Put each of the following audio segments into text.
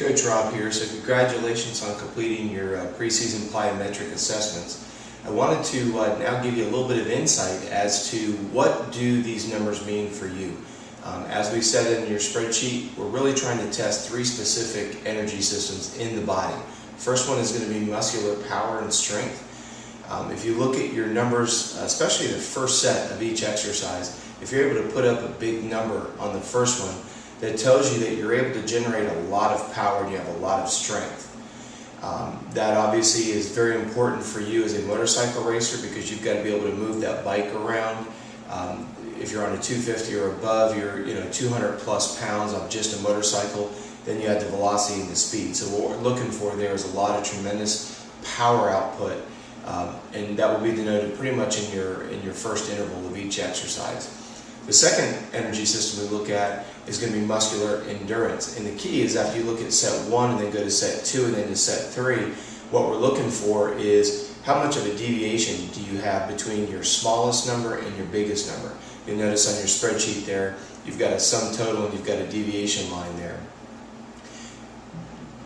Coach Rob here. So congratulations on completing your preseason plyometric assessments. I wanted to now give you a little bit of insight as to what do these numbers mean for you. As we said in your spreadsheet, we're really trying to test three specific energy systems in the body. First one is going to be muscular power and strength. If you look at your numbers, especially the first set of each exercise, if you're able to put up a big number on the first one, that tells you that you're able to generate a lot of power and you have a lot of strength. That obviously is very important for you as a motorcycle racer because you've got to be able to move that bike around. If you're on a 250 or above, you're 200 plus pounds on just a motorcycle, then you have the velocity and the speed. So what we're looking for there is a lot of tremendous power output, and that will be denoted pretty much in your first interval of each exercise. The second energy system we look at is going to be muscular endurance, and the key is after you look at set 1 and then go to set 2 and then to set 3, what we're looking for is how much of a deviation do you have between your smallest number and your biggest number. You'll notice on your spreadsheet there you've got a sum total and you've got a deviation line there.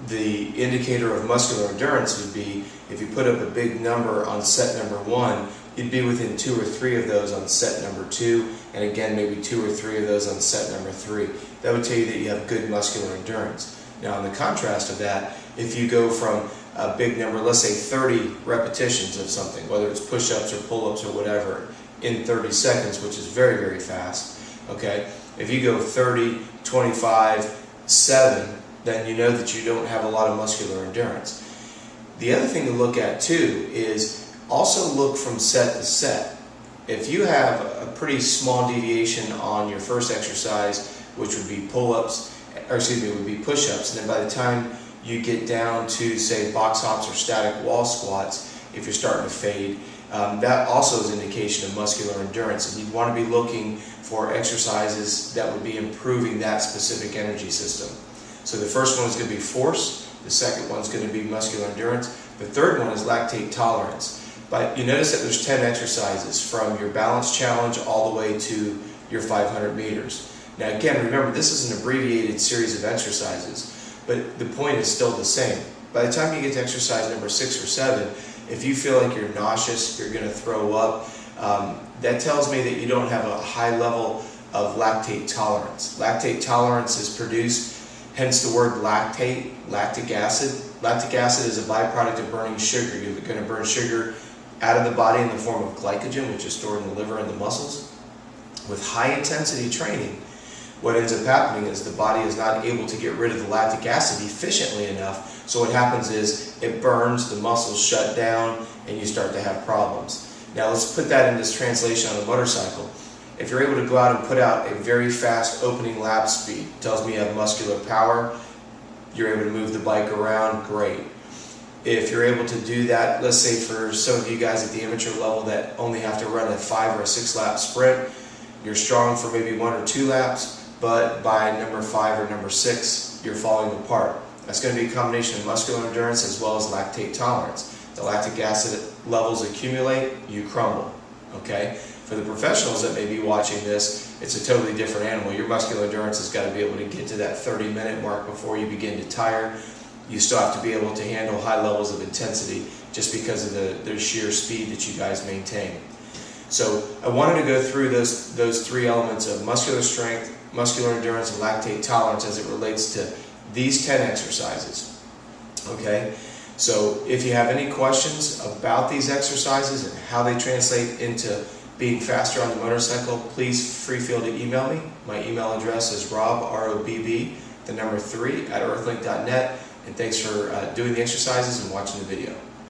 The indicator of muscular endurance would be if you put up a big number on set number 1, you'd be within 2 or 3 of those on set number 2, and again maybe 2 or 3 of those on set number 3. That would tell you that you have good muscular endurance. Now in the contrast of that, if you go from a big number, let's say 30 repetitions of something, whether it's push-ups or pull-ups or whatever, in 30 seconds, which is very, very fast, okay? If you go 30, 25, 7, then you know that you don't have a lot of muscular endurance. The other thing to look at too is also look from set to set. If you have a pretty small deviation on your first exercise, which would be pull-ups, or excuse me, would be push-ups, and then by the time you get down to say box hops or static wall squats, if you're starting to fade, that also is an indication of muscular endurance, and you'd want to be looking for exercises that would be improving that specific energy system. So the first one is going to be force, the second one is going to be muscular endurance, the third one is lactate tolerance. But you notice that there's 10 exercises from your balance challenge all the way to your 500 meters. Now again, remember this is an abbreviated series of exercises, but the point is still the same. By the time you get to exercise number 6 or 7, if you feel like you're nauseous, you're going to throw up, that tells me that you don't have a high level of lactate tolerance. Lactate tolerance is produced, hence the word lactate, lactic acid. Lactic acid is a byproduct of burning sugar. You're going to burn sugar out of the body in the form of glycogen, which is stored in the liver and the muscles. With high intensity training, what ends up happening is the body is not able to get rid of the lactic acid efficiently enough, so what happens is it burns, the muscles shut down, and you start to have problems. Now let's put that in this translation on a motorcycle. If you're able to go out and put out a very fast opening lap speed, tells me you have muscular power, you're able to move the bike around, great. If you're able to do that, let's say for some of you guys at the amateur level that only have to run a 5 or a 6 lap sprint, you're strong for maybe 1 or 2 laps, but by number 5 or number 6, you're falling apart. That's going to be a combination of muscular endurance as well as lactate tolerance. The lactic acid levels accumulate, you crumble, okay? For the professionals that may be watching this, it's a totally different animal. Your muscular endurance has got to be able to get to that 30-minute mark before you begin to tire. You still have to be able to handle high levels of intensity just because of the sheer speed that you guys maintain. So I wanted to go through those 3 elements of muscular strength, muscular endurance, and lactate tolerance as it relates to these 10 exercises. Okay? So if you have any questions about these exercises and how they translate into being faster on the motorcycle, please feel to email me. My email address is Robb, R-O-B-B, the number 3 @earthlink.net. And thanks for doing the exercises and watching the video.